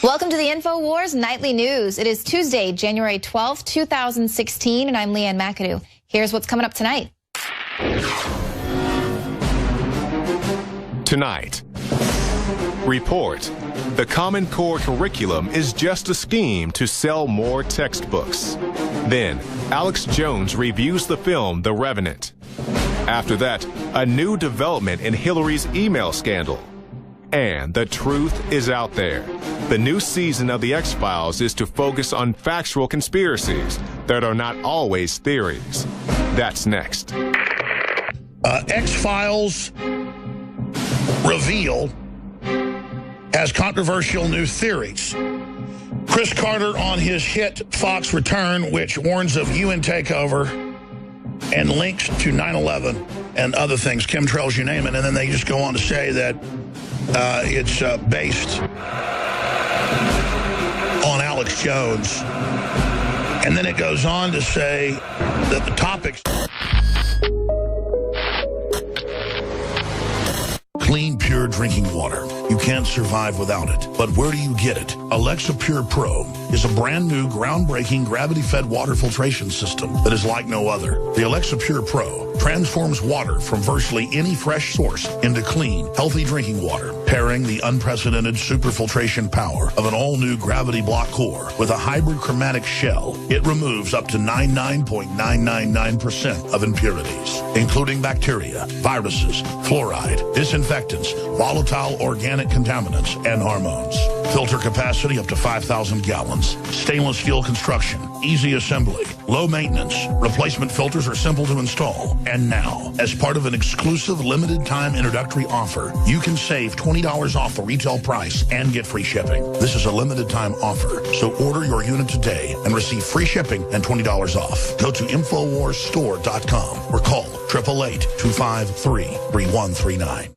Welcome to the InfoWars Nightly News. It is Tuesday, January 12th, 2016, and I'm Leanne McAdoo. Here's what's coming up tonight. Tonight, report. The Common Core curriculum is just a scheme to sell more textbooks. Then, Alex Jones reviews the film The Revenant. After that, a new development in Hillary's email scandal. And the truth is out there. The new season of The X-Files is to focus on factual conspiracies that are not always theories. That's next. X-Files reveal has controversial new theories. Chris Carter on his hit Fox Return, which warns of UN takeover and links to 9/11 and other things, chemtrails, you name it, and then they just go on to say that it's based on Alex Jones. And then it goes on to say that the topics... Clean, pure drinking water. You can't survive without it. But where do you get it? Alexa Pure Pro is a brand new, groundbreaking, gravity-fed water filtration system that is like no other. The Alexa Pure Pro transforms water from virtually any fresh source into clean, healthy drinking water, pairing the unprecedented superfiltration power of an all-new gravity block core with a hybrid chromatic shell. It removes up to 99.999% of impurities, including bacteria, viruses, fluoride, disinfectants, volatile organic contaminants, and hormones. Filter capacity up to 5,000 gallons. Stainless steel construction, easy assembly, low maintenance. Replacement filters are simple to install. And now, as part of an exclusive limited time introductory offer, you can save $20 off the retail price and get free shipping. This is a limited time offer, so order your unit today and receive free shipping and $20 off. Go to InfoWarsStore.com or call 888-253-3139.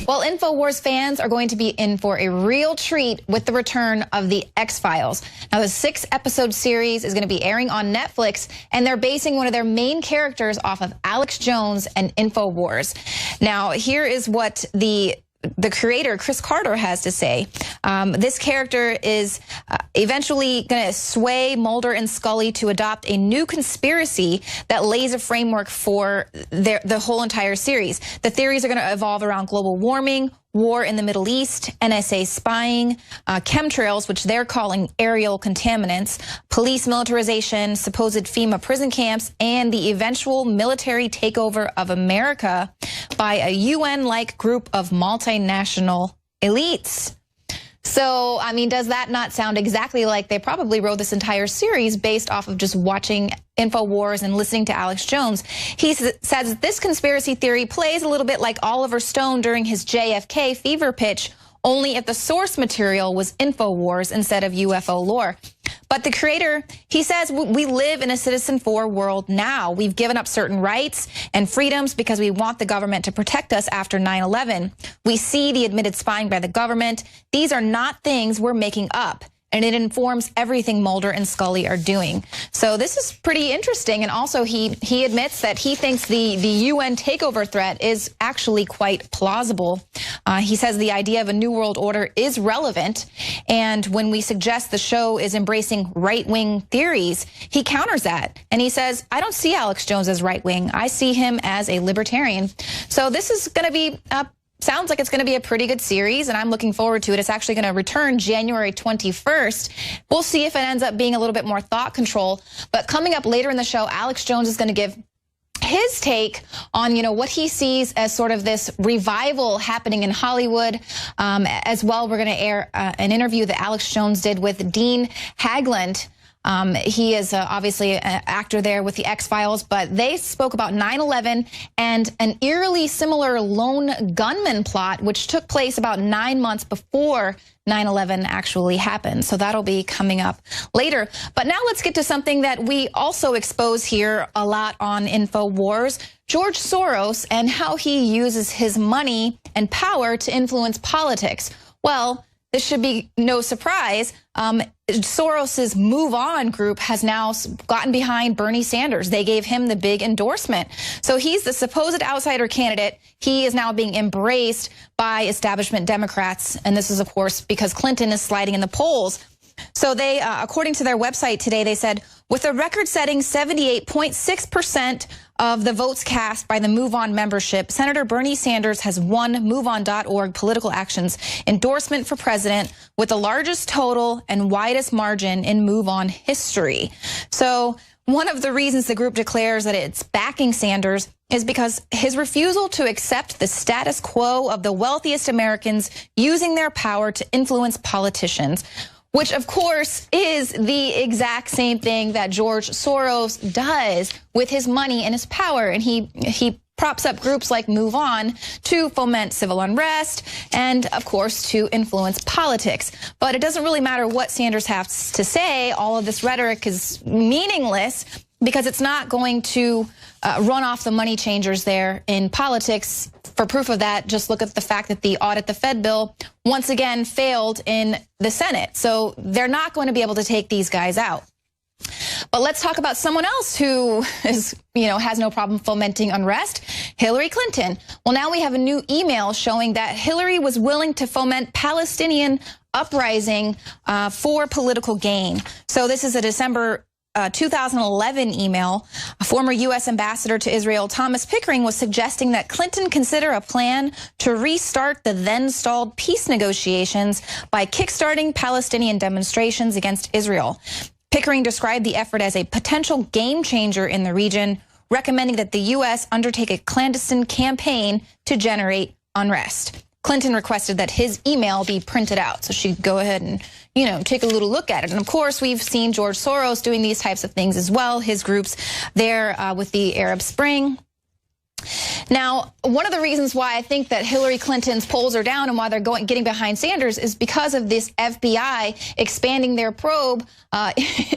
Well, InfoWars fans are going to be in for a real treat with the return of The X-Files. Now, the 6-episode series is going to be airing on Netflix, and they're basing one of their main characters off of Alex Jones and InfoWars. Now, here is what the creator, Chris Carter, has to say. This character is eventually going to sway Mulder and Scully to adopt a new conspiracy that lays a framework for the whole entire series. The theories are going to evolve around global warming, war in the Middle East, NSA spying, chemtrails, which they're calling aerial contaminants, police militarization, supposed FEMA prison camps, and the eventual military takeover of America by a UN-like group of multinational elites. So, I mean, does that not sound exactly like they probably wrote this entire series based off of just watching InfoWars and listening to Alex Jones? He says this conspiracy theory plays a little bit like Oliver Stone during his JFK fever pitch, only if the source material was InfoWars instead of UFO lore. But the creator, he says, we live in a citizen-4 world now. We've given up certain rights and freedoms because we want the government to protect us after 9/11. We see the admitted spying by the government. These are not things we're making up, and it informs everything Mulder and Scully are doing. So this is pretty interesting, and also he admits that he thinks the UN takeover threat is actually quite plausible. He says the idea of a new world order is relevant, and when we suggest the show is embracing right-wing theories, he counters that, and he says, I don't see Alex Jones as right-wing. I see him as a libertarian. So this is going to be sounds like it's going to be a pretty good series, and I'm looking forward to it. It's actually going to return January 21st. We'll see if it ends up being a little bit more thought control. But coming up later in the show, Alex Jones is going to give his take on, what he sees as sort of this revival happening in Hollywood. As well, we're going to air an interview that Alex Jones did with Dean Haglund. He is obviously an actor there with the X-Files, but they spoke about 9/11 and an eerily similar lone gunman plot, which took place about 9 months before 9/11 actually happened. So that'll be coming up later. But now let's get to something that we also expose here a lot on InfoWars, George Soros and how he uses his money and power to influence politics. Well, this should be no surprise. Soros's Move On group has now gotten behind Bernie Sanders. They gave him the big endorsement. So he's the supposed outsider candidate. He is now being embraced by establishment Democrats. And this is, of course, because Clinton is sliding in the polls. So they, according to their website today, they said, with a record-setting 78.6% of the votes cast by the Move On membership, Senator Bernie Sanders has won MoveOn.org Political Action's endorsement for president with the largest total and widest margin in Move On history. So one of the reasons the group declares that it's backing Sanders is because his refusal to accept the status quo of the wealthiest Americans using their power to influence politicians, which, of course, is the exact same thing that George Soros does with his money and his power. And he props up groups like Move On to foment civil unrest and, of course, to influence politics. But it doesn't really matter what Sanders has to say. All of this rhetoric is meaningless because it's not going to run off the money changers there in politics. For proof of that, just look at the fact that the Audit the Fed bill once again failed in the Senate. So they're not going to be able to take these guys out. But let's talk about someone else who is, has no problem fomenting unrest, Hillary Clinton. Well, now we have a new email showing that Hillary was willing to foment Palestinian uprising for political gain. So this is a December 2011 email. A former U.S. ambassador to Israel, Thomas Pickering, was suggesting that Clinton consider a plan to restart the then stalled peace negotiations by kickstarting Palestinian demonstrations against Israel. Pickering described the effort as a potential game changer in the region, recommending that the U.S. undertake a clandestine campaign to generate unrest. Clinton requested that his email be printed out so she'd go ahead and, take a little look at it. And of course, we've seen George Soros doing these types of things as well. His groups there with the Arab Spring. Now, one of the reasons why I think that Hillary Clinton's polls are down and why they're getting behind Sanders is because of this FBI expanding their probe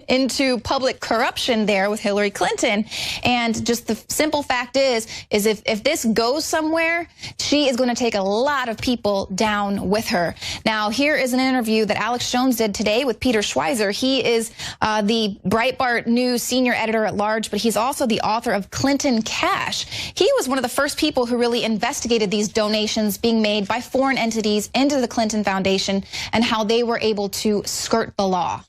into public corruption there with Hillary Clinton. And just the simple fact is if this goes somewhere, she is going to take a lot of people down with her. Now, here is an interview that Alex Jones did today with Peter Schweizer. He is the Breitbart News senior editor at large, but he's also the author of Clinton Cash. He was one of the first people who really investigated these donations being made by foreign entities into the Clinton Foundation and how they were able to skirt the law.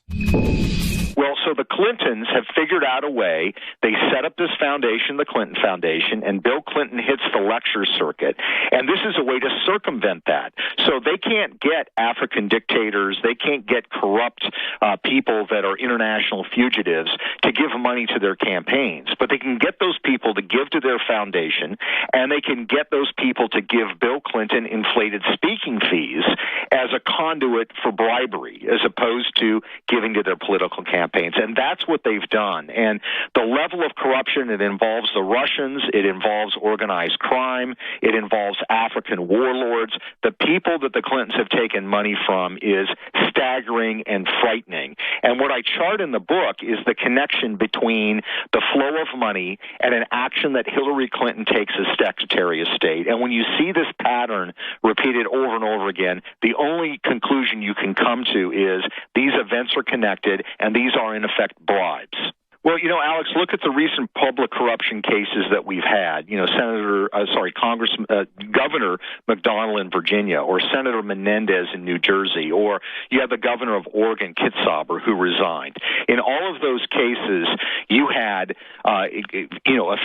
Well, so the Clintons have figured out a way. They set up this foundation, the Clinton Foundation, and Bill Clinton hits the lecture circuit. And this is a way to circumvent that. So they can't get African dictators. They can't get corrupt people that are international fugitives to give money to their campaigns. But they can get those people to give to their foundation, and they can get those people to give Bill Clinton inflated speaking fees as a conduit for bribery, as opposed to giving to their political campaigns. And that's what they've done. And the level of corruption, it involves the Russians, it involves organized crime, it involves African warlords. The people that the Clintons have taken money from is staggering and frightening. And what I chart in the book is the connection between the flow of money and an action that Hillary Clinton takes as Secretary of State. And when you see this pattern repeated over and over again, the only conclusion you can come to is these events are connected and these are in effect bribes. Well, Alex, look at the recent public corruption cases that we've had. Governor McDonnell in Virginia, or Senator Menendez in New Jersey, or you have the governor of Oregon, Kitzhaber, who resigned. In all of those cases, you had, a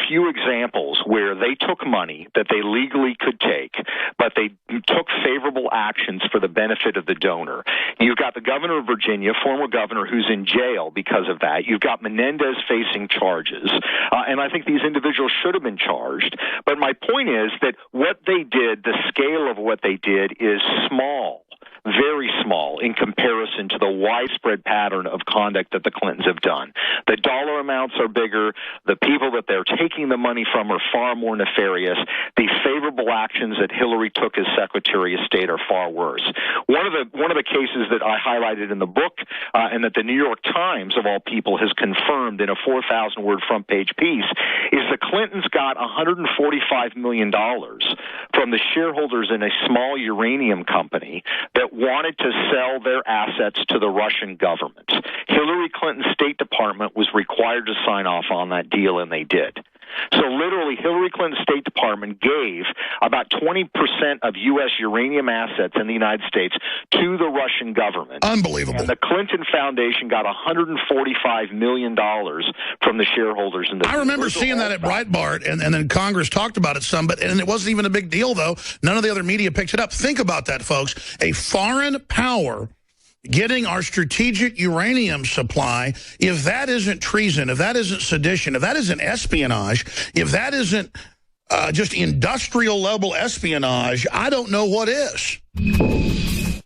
few examples where they took money that they legally could take, but they took favorable actions for the benefit of the donor. You've got the governor of Virginia, former governor, who's in jail because of that. You've got Menendez facing charges, and I think these individuals should have been charged. But my point is that what they did, the scale of what they did is small, very small in comparison to the widespread pattern of conduct that the Clintons have done. The dollar amounts are bigger. The people that they're taking the money from are far more nefarious. The favorable horrible actions that Hillary took as Secretary of State are far worse. One of the cases that I highlighted in the book, and that the New York Times, of all people, has confirmed in a 4,000-word front-page piece, is the Clintons got $145 million from the shareholders in a small uranium company that wanted to sell their assets to the Russian government. Hillary Clinton's State Department was required to sign off on that deal, and they did. So literally, Hillary Clinton's State Department gave about 20% of U.S. uranium assets in the United States to the Russian government. Unbelievable. And the Clinton Foundation got $145 million from the shareholders. In the I remember seeing that at Breitbart, and then Congress talked about it some, and it wasn't even a big deal, though. None of the other media picked it up. Think about that, folks. A foreign power getting our strategic uranium supply, if that isn't treason, if that isn't sedition, if that isn't espionage, if that isn't just industrial level espionage, I don't know what is.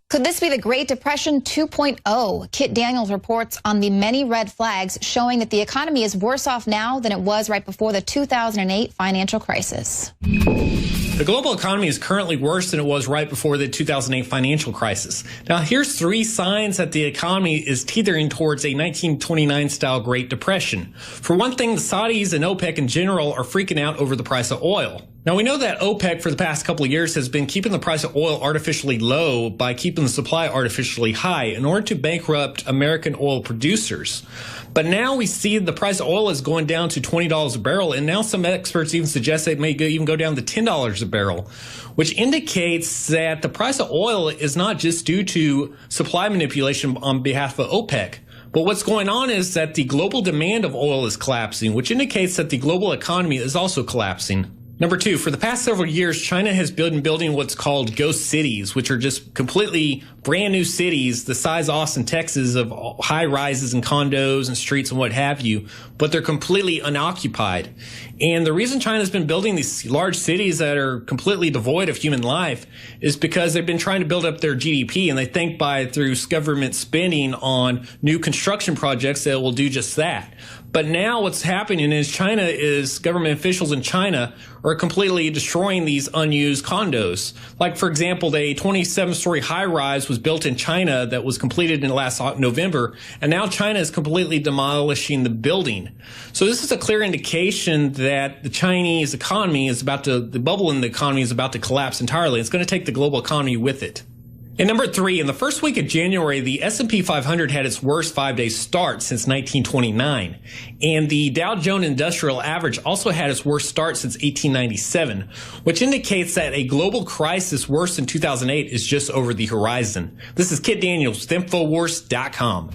Could this be the Great Depression 2.0? Kit Daniels reports on the many red flags showing that the economy is worse off now than it was right before the 2008 financial crisis. The global economy is currently worse than it was right before the 2008 financial crisis. Now, here's 3 signs that the economy is teetering towards a 1929-style Great Depression. For one thing, the Saudis and OPEC in general are freaking out over the price of oil. Now, we know that OPEC for the past couple of years has been keeping the price of oil artificially low by keeping the supply artificially high in order to bankrupt American oil producers. But now we see the price of oil is going down to $20 a barrel, and now some experts even suggest it may even go down to $10 a barrel, which indicates that the price of oil is not just due to supply manipulation on behalf of OPEC. But what's going on is that the global demand of oil is collapsing, which indicates that the global economy is also collapsing. Number 2, for the past several years, China has been building what's called ghost cities, which are just completely brand new cities the size of Austin, Texas, of high rises and condos and streets and what have you, but they're completely unoccupied. And the reason China's been building these large cities that are completely devoid of human life is because they've been trying to build up their GDP, and they think through government spending on new construction projects that will do just that. But now what's happening is government officials in China are completely destroying these unused condos. Like, for example, a 27-story high-rise was built in China that was completed in last November, and now China is completely demolishing the building. So this is a clear indication that the Chinese economy the bubble in the economy is about to collapse entirely. It's going to take the global economy with it. And number 3, in the first week of January, the S&P 500 had its worst 5-day start since 1929. And the Dow Jones Industrial Average also had its worst start since 1897, which indicates that a global crisis worse than 2008 is just over the horizon. This is Kit Daniels with INFOWARS.com.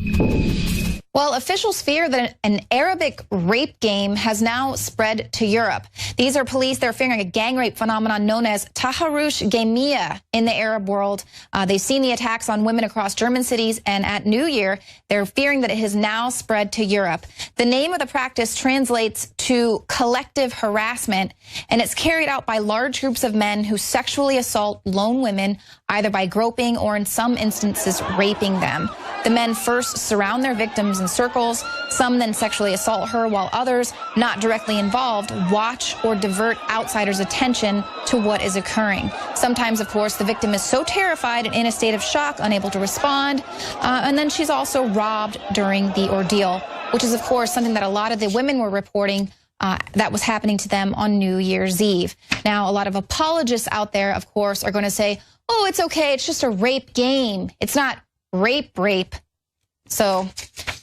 Well, officials fear that an Arabic rape game has now spread to Europe. These are police. They're fearing a gang rape phenomenon known as Taharush Gamia in the Arab world. They've seen the attacks on women across German cities, and at New Year, they're fearing that it has now spread to Europe. The name of the practice translates to collective harassment, and it's carried out by large groups of men who sexually assault lone women, either by groping or in some instances raping them. The men first surround their victims in circles. Some then sexually assault her, while others, not directly involved, watch or divert outsiders' attention to what is occurring. Sometimes, of course, the victim is so terrified and in a state of shock, unable to respond, and then she's also robbed during the ordeal, which is, of course, something that a lot of the women were reporting that was happening to them on New Year's Eve. Now, a lot of apologists out there, of course, are going to say, oh, it's okay, it's just a rape game. It's not rape. So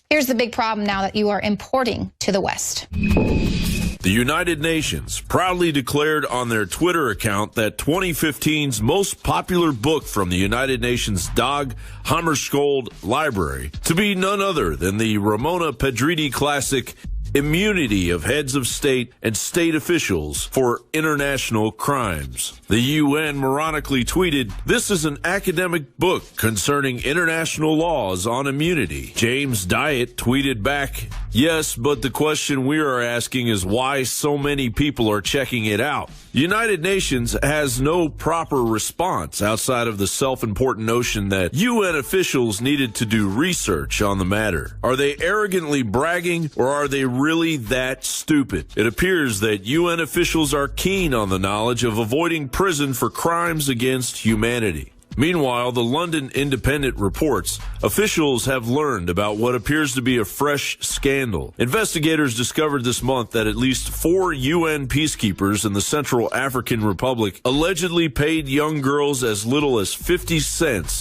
here's the big problem now that you are importing to the West. The United Nations proudly declared on their Twitter account that 2015's most popular book from the United Nations Dag Hammarskjöld Library to be none other than the Ramona Pedretti classic Immunity of Heads of State and State Officials for International Crimes. The UN moronically tweeted, "This is an academic book concerning international laws on immunity." James Diet tweeted back, "Yes, but the question we are asking is why so many people are checking it out." United Nations has no proper response outside of the self-important notion that UN officials needed to do research on the matter. Are they arrogantly bragging, or are they really that stupid? It appears that UN officials are keen on the knowledge of avoiding prison for crimes against humanity. Meanwhile, the London Independent reports officials have learned about what appears to be a fresh scandal. Investigators discovered this month that at least 4 UN peacekeepers in the Central African Republic allegedly paid young girls as little as 50 cents